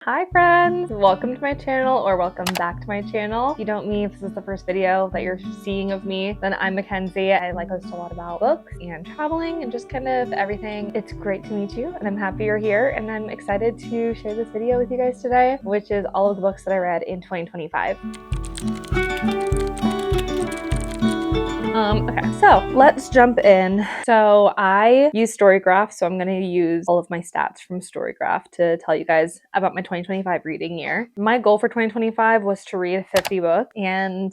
Hi friends! Welcome to my channel, or welcome back to my channel. If you don't know me, if this is the first video that you're seeing of me, then I'm Mackenzie. I post a lot about books and traveling and just kind of everything. It's great to meet you and I'm happy you're here, and I'm excited to share this video with you guys today, which is all of the books that I read in 2025. Okay, so let's jump in. So I use Storygraph, so I'm going to use all of my stats from Storygraph to tell you guys about my 2025 reading year. My goal for 2025 was to read 50 books, and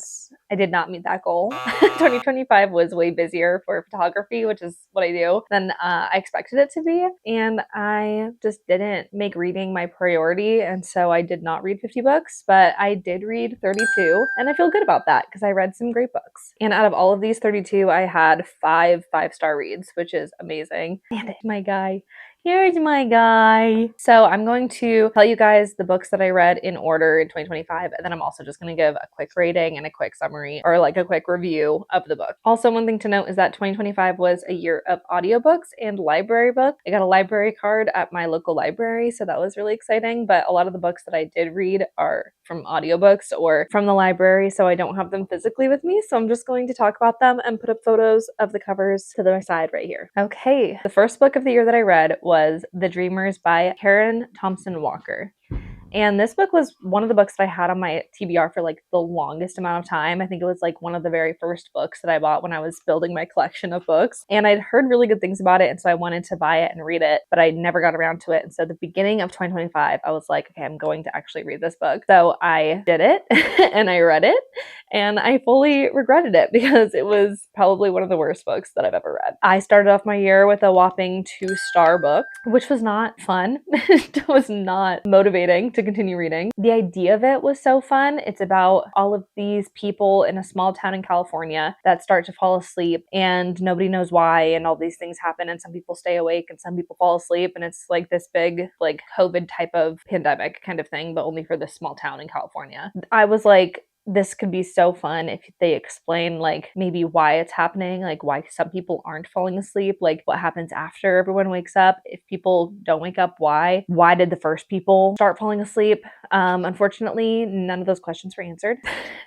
I did not meet that goal. 2025 was way busier for photography, which is what I do, than I expected it to be, and I just didn't make reading my priority, and so I did not read 50 books, but I did read 32, and I feel good about that because I read some great books. And out of all of these 32, I had 5-star reads, which is amazing. And my guy. Here's my guy. So I'm going to tell you guys the books that I read in order in 2025, and then I'm also just going to give a quick rating and a quick summary, or like a quick review of the book. Also, one thing to note is that 2025 was a year of audiobooks and library books. I got a library card at my local library, so that was really exciting, but a lot of the books that I did read are from audiobooks or from the library, so I don't have them physically with me, so I'm just going to talk about them and put up photos of the covers to the side right here. Okay, the first book of the year that I read was The Dreamers by Karen Thompson Walker. And this book was one of the books that I had on my TBR for like the longest amount of time. I think it was like one of the very first books that I bought when I was building my collection of books. And I'd heard really good things about it, and so I wanted to buy it and read it, but I never got around to it. And so at the beginning of 2025, I was like, okay, I'm going to actually read this book. So I did it and I read it, and I fully regretted it because it was probably one of the worst books that I've ever read. I started off my year with a whopping 2-star book, which was not fun. It was not motivating to continue reading. The idea of it was so fun. It's about all of these people in a small town in California that start to fall asleep and nobody knows why, and all these things happen, and some people stay awake and some people fall asleep, and it's like this big like COVID type of pandemic kind of thing, but only for this small town in California. I was like, this could be so fun if they explain like maybe why it's happening, like why some people aren't falling asleep, like what happens after everyone wakes up. If people don't wake up, why did the first people start falling asleep? Unfortunately, none of those questions were answered.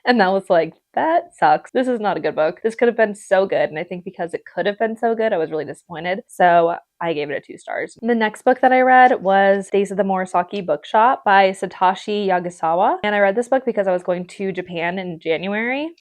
And that was like, that sucks. This is not a good book. This could have been so good. And I think because it could have been so good, I was really disappointed. So I gave it a 2 stars. The next book that I read was Days of the Murasaki Bookshop by Satoshi Yagasawa. And I read this book because I was going to Japan in January,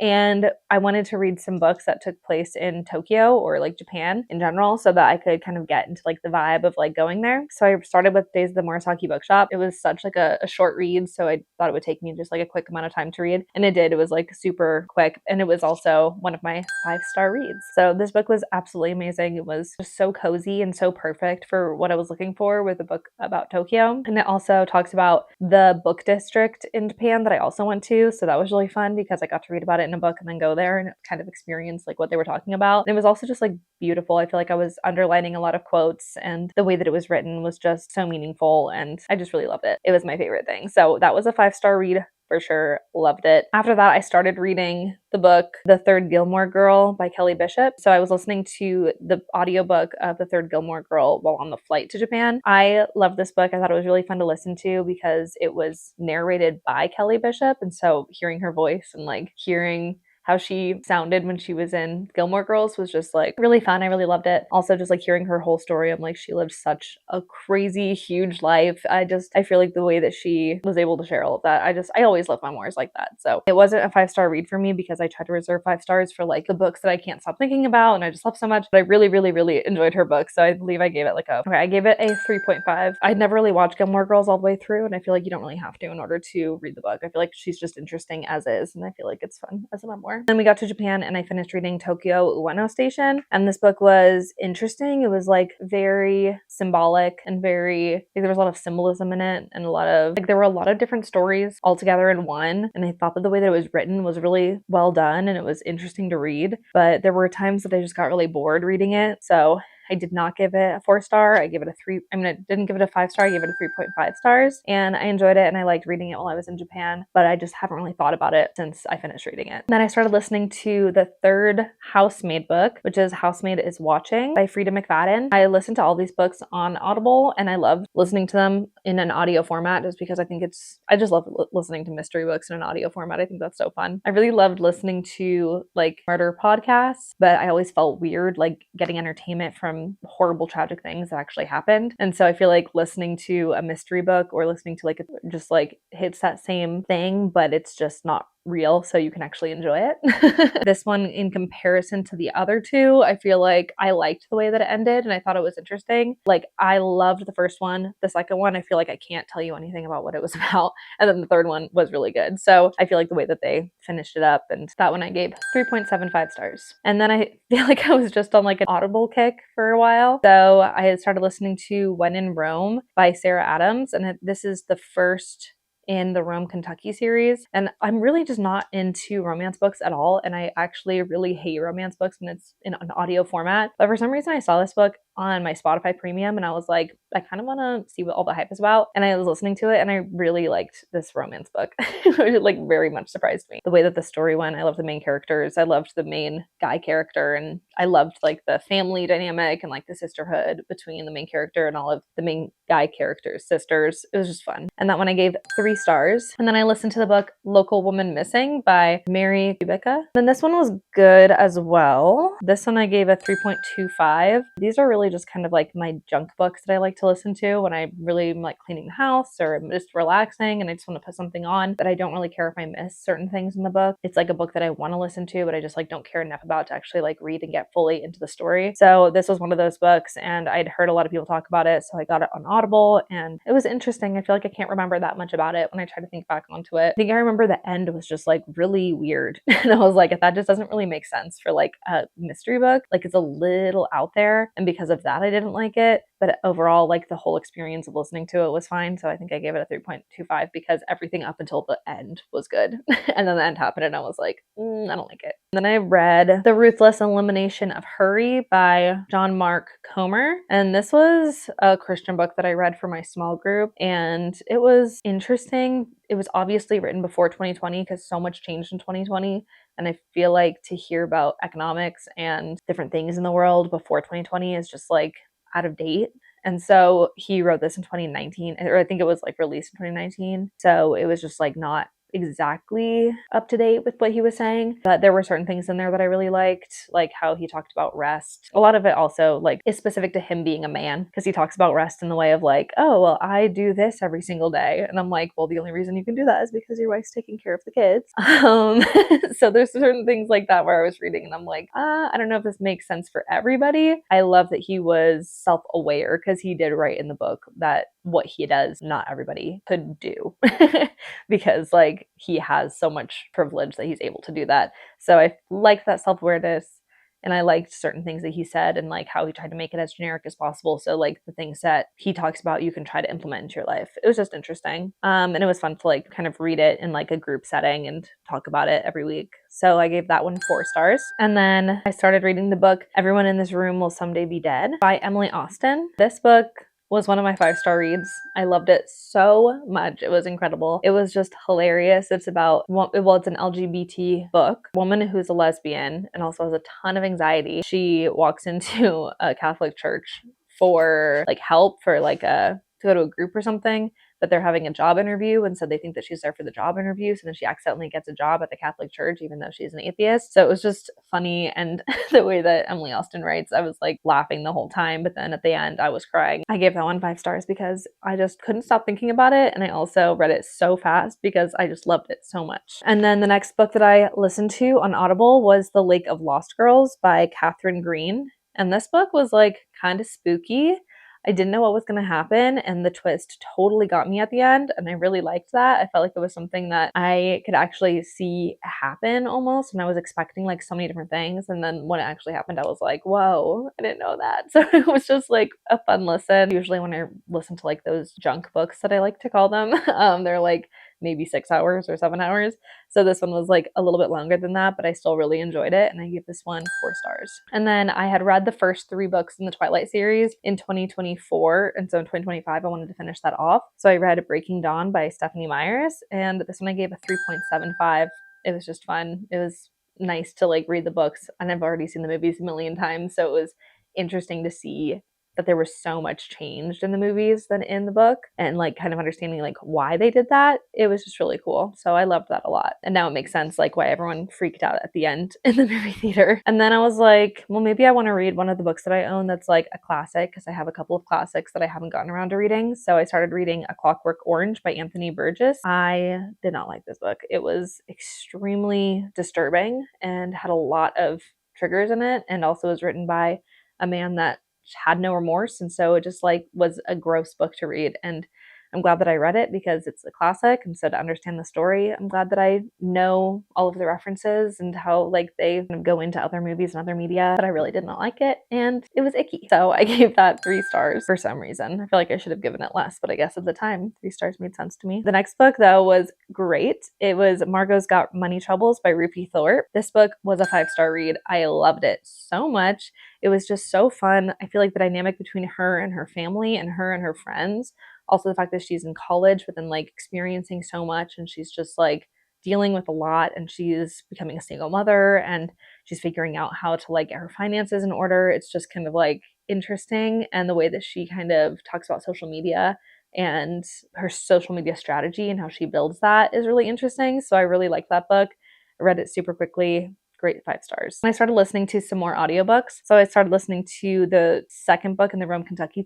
and I wanted to read some books that took place in Tokyo or like Japan in general, so that I could kind of get into like the vibe of like going there. So I started with Days of the Murasaki Bookshop. It was such like a short read, so I thought it would take me just like a quick amount of time to read, and it did. It was like super quick, and it was also one of my 5-star reads. So this book was absolutely amazing. It was just so cozy and so perfect for what I was looking for with a book about Tokyo. And it also talks about the book district in Japan that I also went to, so that was really fun because I got to read about it in a book and then go there and kind of experience like what they were talking about. And it was also just like beautiful. I feel like I was underlining a lot of quotes, and the way that it was written was just so meaningful, and I just really loved it. It was my favorite thing. So that was a 5-star read for sure. Loved it. After that, I started reading the book The Third Gilmore Girl by Kelly Bishop. So I was listening to the audiobook of The Third Gilmore Girl while on the flight to Japan. I loved this book. I thought it was really fun to listen to because it was narrated by Kelly Bishop, and so hearing her voice and like hearing how she sounded when she was in Gilmore Girls was just like really fun. I really loved it. Also, just like hearing her whole story, I'm like, she lived such a crazy, huge life. I feel like the way that she was able to share all of that, I always love memoirs like that. So it wasn't a 5-star read for me because I tried to reserve 5 stars for like the books that I can't stop thinking about and I just love so much, but I really, really, really enjoyed her book. So I believe I gave it like I gave it a 3.5. I'd never really watched Gilmore Girls all the way through, and I feel like you don't really have to in order to read the book. I feel like she's just interesting as is, and I feel like it's fun as a memoir. Then we got to Japan and I finished reading Tokyo Ueno Station, and this book was interesting. It was like very symbolic and very, like, there was a lot of symbolism in it, and a lot of like there were a lot of different stories all together in one, and I thought that the way that it was written was really well done and it was interesting to read, but there were times that I just got really bored reading it. So I did not give it a 4-star. I gave it a 3. I mean, I didn't give it a 5-star. I gave it a 3.5 stars. And I enjoyed it and I liked reading it while I was in Japan, but I just haven't really thought about it since I finished reading it. Then I started listening to the third Housemaid book, which is Housemaid is Watching by Frida McFadden. I listened to all these books on Audible and I love listening to them in an audio format just because I just love listening to mystery books in an audio format. I think that's so fun. I really loved listening to like murder podcasts, but I always felt weird like getting entertainment from horrible tragic things that actually happened. And so I feel like listening to a mystery book or listening to like just like hits that same thing, but it's just not real, so you can actually enjoy it. This one, in comparison to the other two, I feel like I liked the way that it ended and I thought it was interesting. Like, I loved the first one. The second one, I feel like I can't tell you anything about what it was about. And then the third one was really good. So I feel like the way that they finished it up, and that one I gave 3.75 stars. And then I feel like I was just on like an Audible kick for a while. So I had started listening to When in Rome by Sarah Adams, and this is the first in the Rome, Kentucky series. And I'm really just not into romance books at all. And I actually really hate romance books when it's in an audio format. But for some reason, I saw this book on my Spotify premium and I was like, I kind of want to see what all the hype is about. And I was listening to it and I really liked this romance book. It like very much surprised me. The way that the story went, I loved the main characters. I loved the main guy character and I loved like the family dynamic and like the sisterhood between the main character and all of the main guy characters' sisters. It was just fun. And that one I gave 3 stars. And then I listened to the book Local Woman Missing by Mary Kubica. And this one was good as well. This one I gave a 3.25. These are really just kind of like my junk books that I like to listen to when I really am like cleaning the house or I'm just relaxing and I just want to put something on that I don't really care if I miss certain things in the book. It's like a book that I want to listen to, but I just like don't care enough about to actually like read and get fully into the story. So this was one of those books and I'd heard a lot of people talk about it. So I got it on Audible and it was interesting. I feel like I can't remember that much about it when I try to think back onto it. I think I remember the end was just like really weird. And I was like, that just doesn't really make sense for like a mystery book. Like it's a little out there. And because of that, I didn't like it. But overall, like the whole experience of listening to it was fine. So I think I gave it a 3.25 because everything up until the end was good. And then the end happened and I was like, I don't like it. And then I read The Ruthless Elimination of Hurry by John Mark Comer. And this was a Christian book that I read for my small group. And it was interesting. It was obviously written before 2020 because so much changed in 2020. And I feel like to hear about economics and different things in the world before 2020 is just like out of date. And so he wrote this in 2019, or I think it was like released in 2019. So it was just like not exactly up to date with what he was saying, but there were certain things in there that I really liked, like how he talked about rest. A lot of it also like is specific to him being a man because he talks about rest in the way of like, oh, well, I do this every single day. And I'm like, well, the only reason you can do that is because your wife's taking care of the kids. So there's certain things like that where I was reading and I'm like, I don't know if this makes sense for everybody. I love that he was self-aware because he did write in the book that what he does, not everybody could do because like he has so much privilege that he's able to do that. So I liked that self-awareness and I liked certain things that he said and like how he tried to make it as generic as possible. So like the things that he talks about, you can try to implement into your life. It was just interesting. And it was fun to like kind of read it in like a group setting and talk about it every week. So I gave that one 4 stars. And then I started reading the book Everyone in This Room Will Someday Be Dead by Emily Austen. This book was one of my 5-star reads. I loved it so much. It was incredible. It was just hilarious. It's about, well, it's an LGBT book. A woman who's a lesbian and also has a ton of anxiety. She walks into a Catholic church for like help for like to go to a group or something, but they're having a job interview and so they think that she's there for the job interview. So then she accidentally gets a job at the Catholic church even though she's an atheist. So it was just funny, and the way that Emily Austen writes, I was like laughing the whole time, but then at the end I was crying. I gave that one 5 stars because I just couldn't stop thinking about it, and I also read it so fast because I just loved it so much. And then the next book that I listened to on Audible was The Lake of Lost Girls by Catherine Green. And this book was like kind of spooky. I didn't know what was going to happen, and the twist totally got me at the end, and I really liked that. I felt like it was something that I could actually see happen almost, and I was expecting like so many different things, and then when it actually happened, I was like, whoa, I didn't know that. So it was just like a fun listen. Usually when I listen to like those junk books that I like to call them, they're like maybe 6 hours or 7 hours. So this one was like a little bit longer than that, but I still really enjoyed it, and I gave this one 4 stars. And then I had read the first 3 books in the Twilight series in 2024, and so in 2025 I wanted to finish that off. So I read Breaking Dawn by Stephanie Meyers, and this one I gave a 3.75. It was just fun. It was nice to like read the books, and I've already seen the movies a million times, so it was interesting to see that there was so much changed in the movies than in the book, and like kind of understanding like why they did that. It was just really cool. So I loved that a lot. And now it makes sense like why everyone freaked out at the end in the movie theater. And then I was like, well, maybe I want to read one of the books that I own that's like a classic, because I have a couple of classics that I haven't gotten around to reading. So I started reading A Clockwork Orange by Anthony Burgess. I did not like this book. It was extremely disturbing and had a lot of triggers in it, and also was written by a man that had no remorse, and so it just like was a gross book to read. And I'm glad that I read it because it's a classic, and so to understand the story, I'm glad that I know all of the references and how like they kind of go into other movies and other media. But I really did not like it, and it was icky, so I gave that 3 stars for some reason. I feel like I should have given it less, but I guess at the time 3 stars made sense to me. The next book though was great. It was Margot's Got Money Troubles by Rupi Thorpe. This book was a 5-star read. I loved it so much. It was just so fun. I feel like the dynamic between her and her family and her and her friends, also the fact that she's in college but then like experiencing so much, and she's just like dealing with a lot, and she's becoming a single mother, and she's figuring out how to like get her finances in order. It's just kind of like interesting, and the way that she kind of talks about social media and her social media strategy and how she builds that is really interesting. So I really liked that book. I read it super quickly. Great, 5 stars. And I started listening to some more audiobooks. So I started listening to the second book in the Rome, Kentucky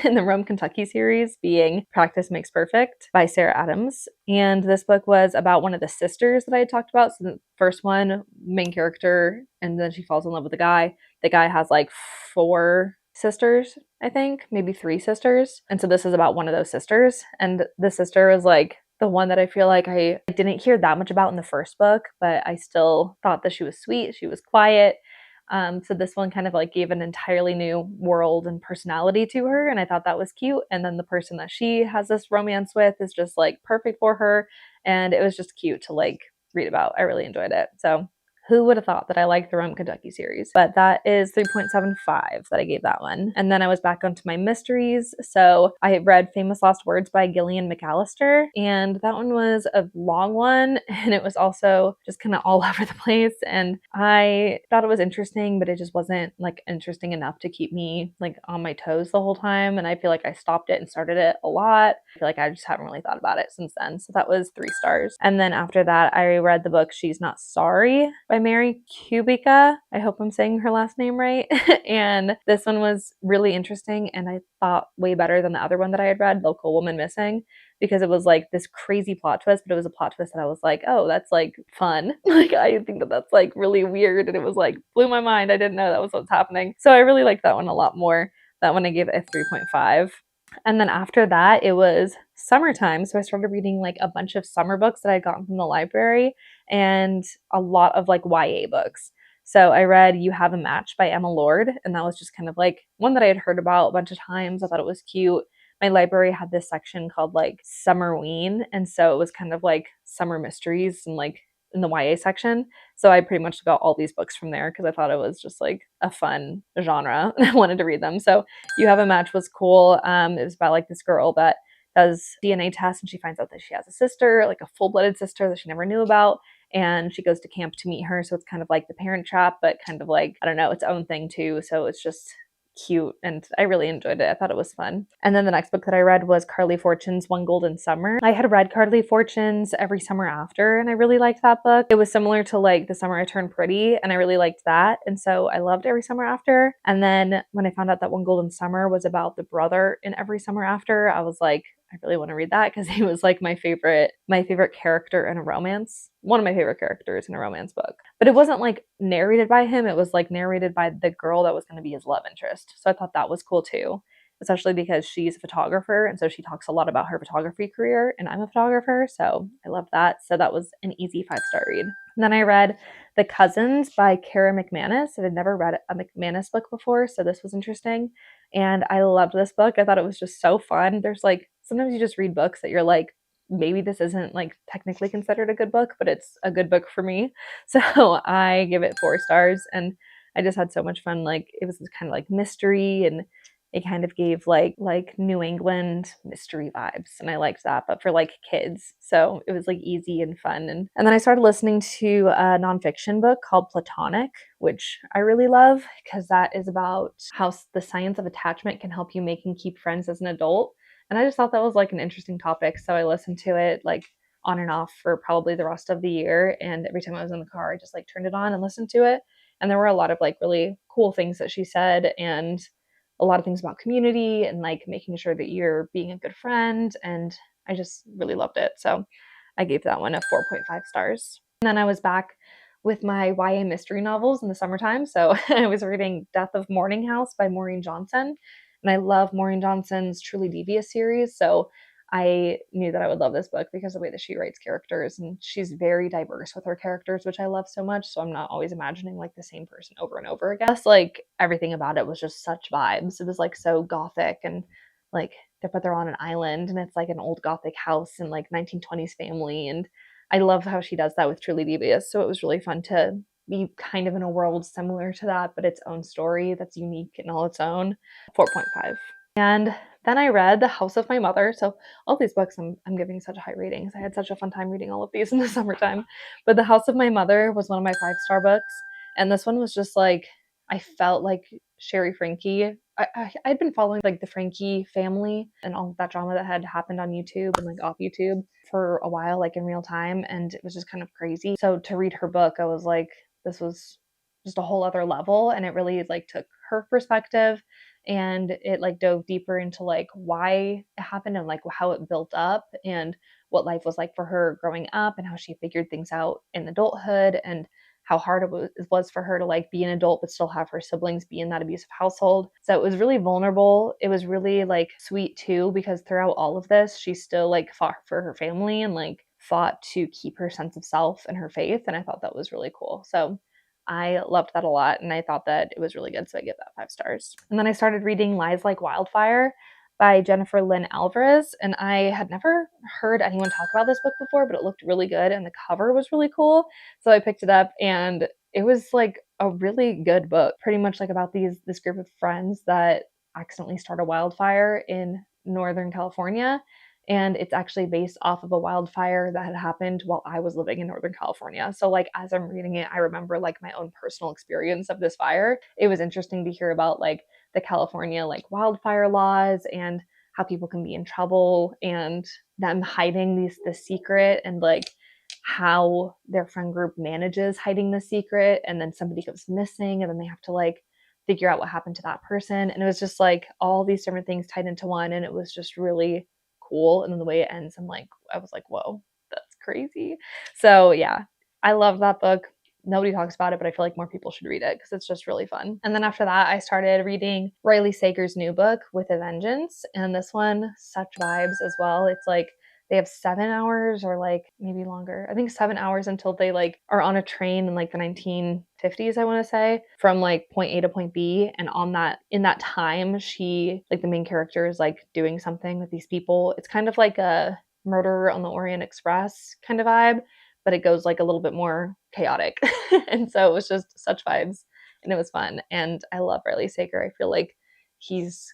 in the Rome, Kentucky series, being Practice Makes Perfect by Sarah Adams. And this book was about one of the sisters that I had talked about. So the first one, main character, and then she falls in love with the guy. The guy has like 4 sisters, I think, maybe 3 sisters. And so this is about one of those sisters. And the sister is like the one that I feel like I didn't hear that much about in the first book, but I still thought that she was sweet. She was quiet. So this one kind of like gave an entirely new world and personality to her, and I thought that was cute. And then the person that she has this romance with is just like perfect for her, and it was just cute to like read about. I really enjoyed it. So who would have thought that I liked the Rome, Kentucky series? But that is 3.75 that I gave that one. And then I was back onto my mysteries. So I read Famous Lost Words by Gillian McAllister, and that one was a long one, and it was also just kind of all over the place. And I thought it was interesting, but it just wasn't like interesting enough to keep me like on my toes the whole time. And I feel like I stopped it and started it a lot. I feel like I just haven't really thought about it since then. So that was 3 stars. And then after that, I read the book She's Not Sorry by Mary Kubica. I hope I'm saying her last name right. And this one was really interesting, and I thought way better than the other one that I had read, Local Woman Missing, because it was like this crazy plot twist, but it was a plot twist that I was like, oh, that's like fun. Like I think that that's like really weird, and it was like blew my mind. I didn't know that was what's happening. So I really liked that one a lot more. That one I gave it a 3.5. And then after that, it was summertime. So I started reading like a bunch of summer books that I got from the library, and a lot of like YA books. So I read You Have a Match by Emma Lord, and that was just kind of like one that I had heard about a bunch of times. I thought it was cute. My library had this section called like Summerween, and so it was kind of like summer mysteries and like in the YA section. So I pretty much got all these books from there because I thought it was just like a fun genre and I wanted to read them. So You Have a Match was cool. It was about like this girl that does DNA tests, and she finds out that she has a sister, like a full-blooded sister that she never knew about. And she goes to camp to meet her. So it's kind of like The Parent Trap, but kind of like, I don't know, its own thing too. So it's just cute, and I really enjoyed it. I thought it was fun. And then the next book that I read was Carly Fortune's One Golden Summer. I had read Carly Fortune's Every Summer After, and I really liked that book. It was similar to like The Summer I Turned Pretty, and I really liked that. And so I loved Every Summer After. And then when I found out that One Golden Summer was about the brother in Every Summer After, I was like, I really want to read that because he was like my favorite character in a romance. One of my favorite characters in a romance book. But it wasn't like narrated by him. It was like narrated by the girl that was going to be his love interest. So I thought that was cool too, especially because she's a photographer. And so she talks a lot about her photography career, and I'm a photographer. So I love that. So that was an easy 5-star read. And then I read The Cousins by Kara McManus. I had never read a McManus book before, so this was interesting. And I loved this book. I thought it was just so fun. There's like, sometimes you just read books that you're like, maybe this isn't like technically considered a good book, but it's a good book for me. So I give it 4 stars, and I just had so much fun. Like it was kind of like mystery, and it kind of gave like New England mystery vibes, and I liked that, but for like kids. So it was like easy and fun. And then I started listening to a nonfiction book called Platonic, which I really love because that is about how the science of attachment can help you make and keep friends as an adult. And I just thought that was like an interesting topic. So I listened to it like on and off for probably the rest of the year. And every time I was in the car, I just like turned it on and listened to it. And there were a lot of like really cool things that she said, and a lot of things about community and like making sure that you're being a good friend. And I just really loved it. So I gave that one a 4.5 stars. And then I was back with my YA mystery novels in the summertime. So I was reading Death of Mourning House by Maureen Johnson. And I love Maureen Johnson's Truly Devious series. So I knew that I would love this book because of the way that she writes characters, and she's very diverse with her characters, which I love so much. So I'm not always imagining like the same person over and over again. Plus, like everything about it was just such vibes. It was like so gothic, and like they're on an island, and it's like an old gothic house and like 1920s family. And I love how she does that with Truly Devious. So it was really fun to be kind of in a world similar to that, but its own story that's unique and all its own. 4.5. And then I read The House of My Mother. So all these books I'm giving such high ratings. I had such a fun time reading all of these in the summertime. But The House of My Mother was one of my 5-star books. And this one was just like, I felt like Sherry Frankie. I'd been following like the Frankie family and all that drama that had happened on YouTube and like off YouTube for a while, like in real time. And it was just kind of crazy. So to read her book, I was like, this was just a whole other level. And it really like took her perspective, and it like dove deeper into like why it happened and like how it built up and what life was like for her growing up and how she figured things out in adulthood and how hard it was for her to like be an adult but still have her siblings be in that abusive household. So it was really vulnerable. It was really like sweet too, because throughout all of this she still like fought for her family and like fought to keep her sense of self and her faith, and I thought that was really cool. So I loved that a lot, and I thought that it was really good, so I give that 5 stars. And then I started reading Lies Like Wildfire by Jennifer Lynn Alvarez, and I had never heard anyone talk about this book before, but it looked really good, and the cover was really cool, so I picked it up, and it was like a really good book, pretty much like about this group of friends that accidentally start a wildfire in Northern California. And it's actually based off of a wildfire that had happened while I was living in Northern California. So like as I'm reading it, I remember like my own personal experience of this fire. It was interesting to hear about like the California like wildfire laws and how people can be in trouble and them hiding the secret, and like how their friend group manages hiding the secret, and then somebody goes missing and then they have to like figure out what happened to that person. And it was just like all these different things tied into one, and it was just really cool. And then the way it ends, I was like, whoa, that's crazy. So yeah, I love that book. Nobody talks about it, but I feel like more people should read it because it's just really fun. And then after that, I started reading Riley Sager's new book, With a Vengeance. And this one, such vibes as well. It's like they have 7 hours or like maybe longer. I think 7 hours until they like are on a train in like the 1950s, I want to say, from like point A to point B. And in that time, she, like the main character is like doing something with these people. It's kind of like a Murder on the Orient Express kind of vibe, but it goes like a little bit more chaotic. And so it was just such vibes, and it was fun. And I love Riley Sager. I feel like he's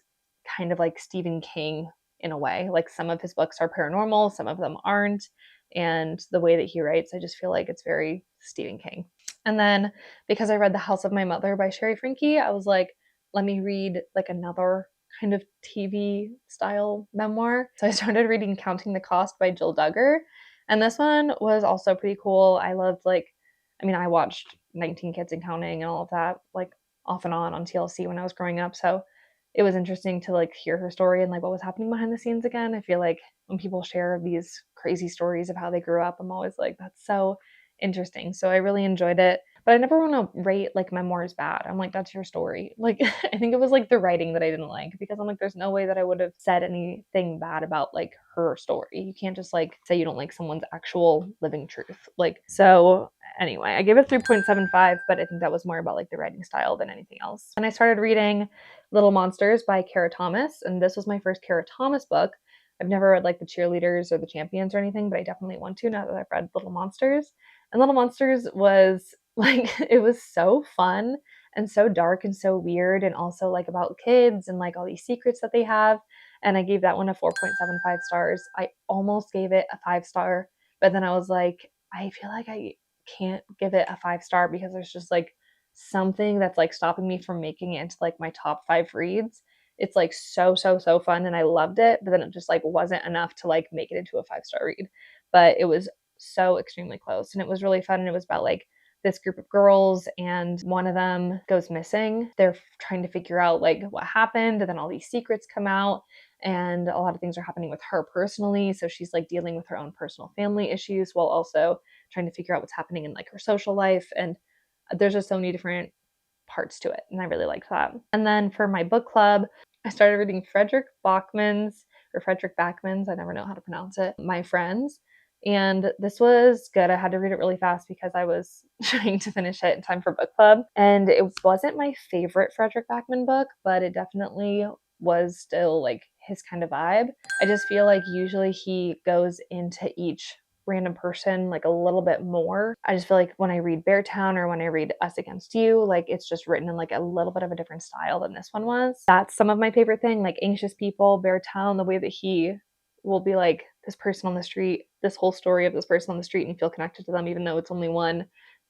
kind of like Stephen King in a way. Like some of his books are paranormal, some of them aren't. And the way that he writes, I just feel like it's very Stephen King. And then because I read The House of My Mother by Sherry Frankie, I was like, let me read like another kind of TV style memoir. So I started reading Counting the Cost by Jill Duggar. And this one was also pretty cool. I watched 19 Kids and Counting and all of that, like off and on TLC when I was growing up. So it was interesting to like hear her story and like what was happening behind the scenes again. I feel like when people share these crazy stories of how they grew up, I'm always like, that's so interesting. So I really enjoyed it. But I never want to rate like memoirs bad. I'm like, that's your story. Like, I think it was like the writing that I didn't like, because I'm like, there's no way that I would have said anything bad about like her story. You can't just like say you don't like someone's actual living truth. Like, so anyway, I gave it 3.75, but I think that was more about like the writing style than anything else. And I started reading Little Monsters by Kara Thomas, and this was my first Kara Thomas book. I've never read like the Cheerleaders or the Champions or anything, but I definitely want to now that I've read Little Monsters. And Little Monsters was like, it was so fun and so dark and so weird, and also like about kids and like all these secrets that they have. And I gave that one a 4.75 stars. I almost gave it a 5-star, but then I was like, I feel like I can't give it a 5-star because there's just like something that's like stopping me from making it into like my top 5 reads. It's like so fun and I loved it, but then it just like wasn't enough to like make it into a 5-star read. But it was so extremely close and it was really fun, and it was about like this group of girls and one of them goes missing. They're trying to figure out like what happened, and then all these secrets come out and a lot of things are happening with her personally, so she's like dealing with her own personal family issues while also trying to figure out what's happening in like her social life. And there's just so many different parts to it, and I really liked that. And then for my book club, I started reading Frederick Backman's, I never know how to pronounce it, My Friends. And this was good. I had to read it really fast because I was trying to finish it in time for book club. And it wasn't my favorite Frederick Backman book, but it definitely was still like his kind of vibe. I just feel like usually he goes into each random person like a little bit more. I just feel like when I read Beartown or when I read Us Against You, like it's just written in like a little bit of a different style than this one was. That's some of my favorite thing, like Anxious People, Beartown, the way that he will be like this person on the street, this whole story of this person on the street, and feel connected to them even though it's only one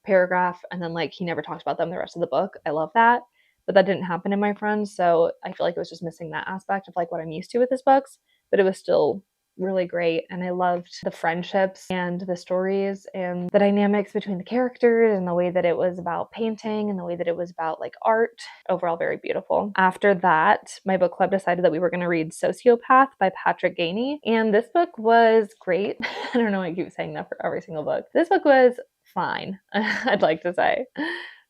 paragraph, and then like he never talks about them the rest of the book. I love that. But that didn't happen in My Friends, so I feel like it was just missing that aspect of like what I'm used to with his books, but it was still really great. And I loved the friendships and the stories and the dynamics between the characters and the way that it was about painting and the way that it was about like art. Overall, very beautiful. After that, my book club decided that we were going to read Sociopath by Patrick Gainey. And this book was great. I don't know why I keep saying that for every single book. This book was fine, I'd like to say.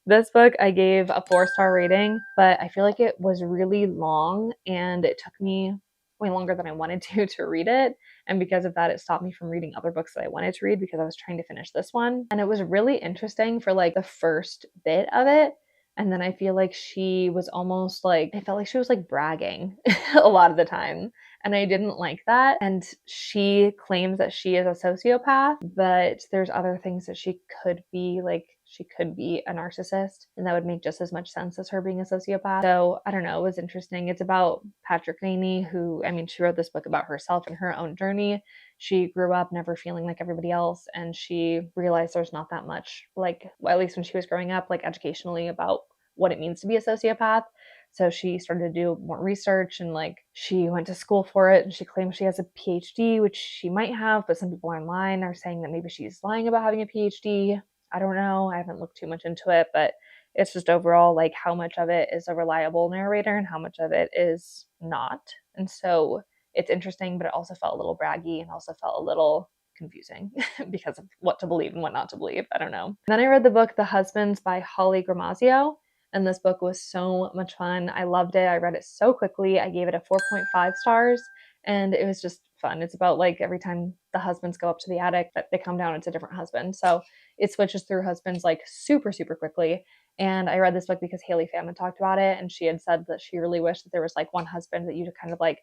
This book I gave a 4-star rating, but I feel like it was really long and it took me way longer than I wanted to read it. And because of that, it stopped me from reading other books that I wanted to read because I was trying to finish this one. And it was really interesting for like the first bit of it. And then I feel like she was almost like, I felt like she was like bragging a lot of the time. And I didn't like that. And she claims that she is a sociopath, but there's other things that she could be, like she could be a narcissist, and that would make just as much sense as her being a sociopath. So I don't know, it was interesting. It's about Patrick Gainey, who, I mean, she wrote this book about herself and her own journey. She grew up never feeling like everybody else, and she realized there's not that much, like, well, at least when she was growing up, like educationally about what it means to be a sociopath. So she started to do more research and like she went to school for it, and she claims she has a PhD, which she might have, but some people online are saying that maybe she's lying about having a PhD. I don't know. I haven't looked too much into it, but it's just overall like how much of it is a reliable narrator and how much of it is not. And so it's interesting, but it also felt a little braggy and also felt a little confusing because of what to believe and what not to believe. I don't know. And then I read the book The Husbands by Holly Gramazio. And this book was so much fun. I loved it. I read it so quickly. I gave it a 4.5 stars, and it was just fun. It's about like every time the husbands go up to the attic, that they come down, it's a different husband. So it switches through husbands like super quickly. And I read this book because Haley Pham had talked about it, and she had said that she really wished that there was like one husband that you kind of like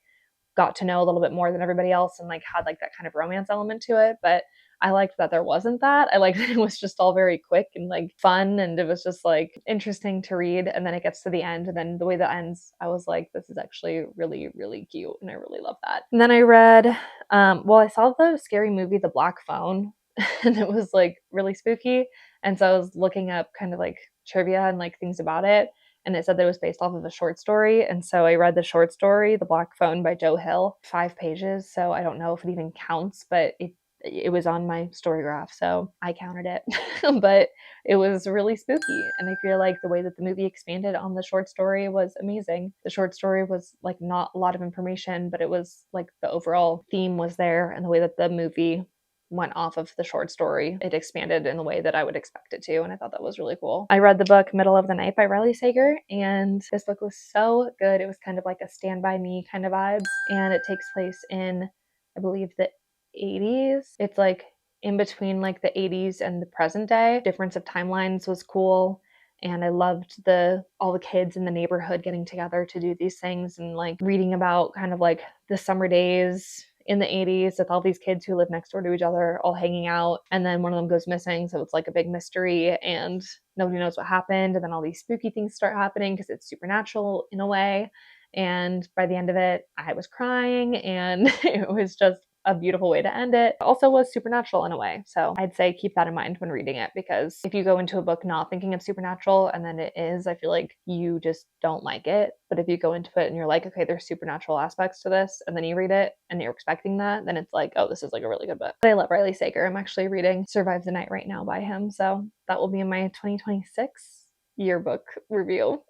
got to know a little bit more than everybody else and like had like that kind of romance element to it. But I liked that there wasn't that. I liked that it was just all very quick and like fun, and it was just like interesting to read. And then it gets to the end, and then the way that ends, I was like, this is actually really cute, and I really love that. And then I read, I saw the scary movie The Black Phone, and it was like really spooky. And so I was looking up kind of like trivia and like things about it, and it said that it was based off of a short story. And so I read the short story, The Black Phone by Joe Hill, 5 pages. So I don't know if it even counts, but it was on my story graph, so I counted it. But it was really spooky, and I feel like the way that the movie expanded on the short story was amazing. The short story was like not a lot of information, but it was like the overall theme was there, and the way that the movie went off of the short story, it expanded in the way that I would expect it to, and I thought that was really cool. I read the book Middle of the Night by Riley Sager, and this book was so good. It was kind of like a Stand By Me kind of vibes, and it takes place in, I believe, the 80s. It's like in between like the 80s and the present day. Difference of timelines was cool. And I loved all the kids in the neighborhood getting together to do these things, and like reading about kind of like the summer days in the 80s with all these kids who live next door to each other all hanging out, and then one of them goes missing, so it's like a big mystery and nobody knows what happened, and then all these spooky things start happening because it's supernatural in a way. And by the end of it, I was crying, and it was just a beautiful way to end it. It also was supernatural in a way. So I'd say keep that in mind when reading it, because if you go into a book not thinking it's supernatural and then it is, I feel like you just don't like it. But if you go into it and you're like, okay, there's supernatural aspects to this, and then you read it and you're expecting that, then it's like, oh, this is like a really good book. But I love Riley Sager. I'm actually reading Survive the Night right now by him. So that will be in my 2026 yearbook review.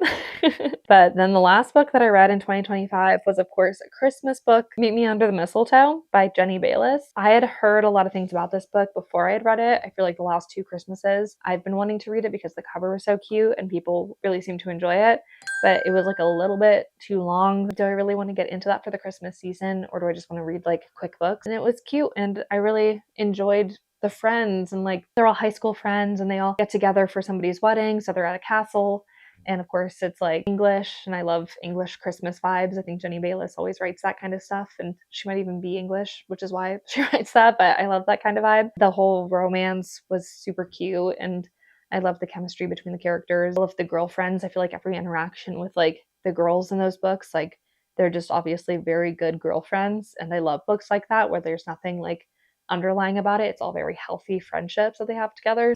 But then the last book that I read in 2025 was, of course, a Christmas book, Meet Me Under the Mistletoe by Jenny Bayless. I had heard a lot of things about this book before I had read it. I feel like the last 2 Christmases I've been wanting to read it because the cover was so cute and people really seemed to enjoy it, but it was like a little bit too long. Do I really want to get into that for the Christmas season, or do I just want to read like quick books? And it was cute, and I really enjoyed the friends, and like they're all high school friends and they all get together for somebody's wedding, so they're at a castle, and of course it's like English, and I love English Christmas vibes. I think Jenny Bayless always writes that kind of stuff, and she might even be English, which is why she writes that, but I love that kind of vibe. The whole romance was super cute, and I love the chemistry between the characters. I love the girlfriends. I feel like every interaction with like the girls in those books, like they're just obviously very good girlfriends, and I love books like that where there's nothing like underlying about it. It's all very healthy friendships that they have together.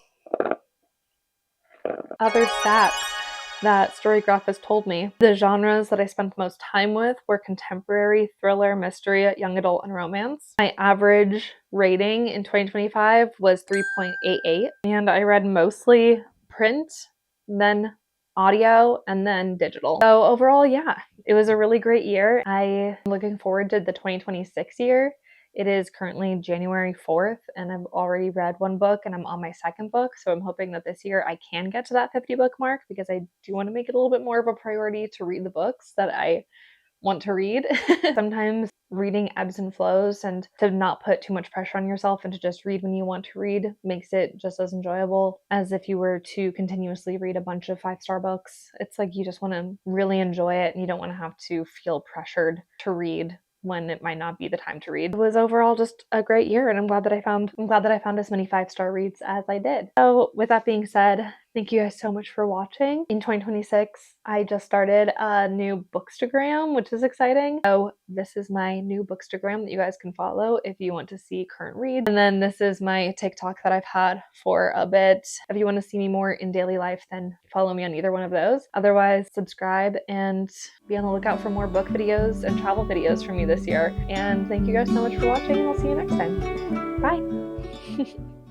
Other stats that Storygraph has told me: the genres that I spent the most time with were contemporary, thriller, mystery, young adult, and romance. My average rating in 2025 was 3.88, and I read mostly print, then audio, and then digital. So overall, yeah, it was a really great year. I'm looking forward to the 2026 year. It is currently January 4th, and I've already read 1 book, and I'm on my 2nd book, so I'm hoping that this year I can get to that 50 book mark, because I do want to make it a little bit more of a priority to read the books that I want to read. Sometimes reading ebbs and flows, and to not put too much pressure on yourself and to just read when you want to read makes it just as enjoyable as if you were to continuously read a bunch of 5-star books. It's like you just want to really enjoy it, and you don't want to have to feel pressured to read when it might not be the time to read. It was overall just a great year, and I'm glad that I found as many 5-star reads as I did. So with that being said, thank you guys so much for watching. In 2026, I just started a new Bookstagram, which is exciting. So this is my new Bookstagram that you guys can follow if you want to see current reads. And then this is my TikTok that I've had for a bit. If you want to see me more in daily life, then follow me on either one of those. Otherwise, subscribe and be on the lookout for more book videos and travel videos from me this year. And thank you guys so much for watching, and I'll see you next time. Bye!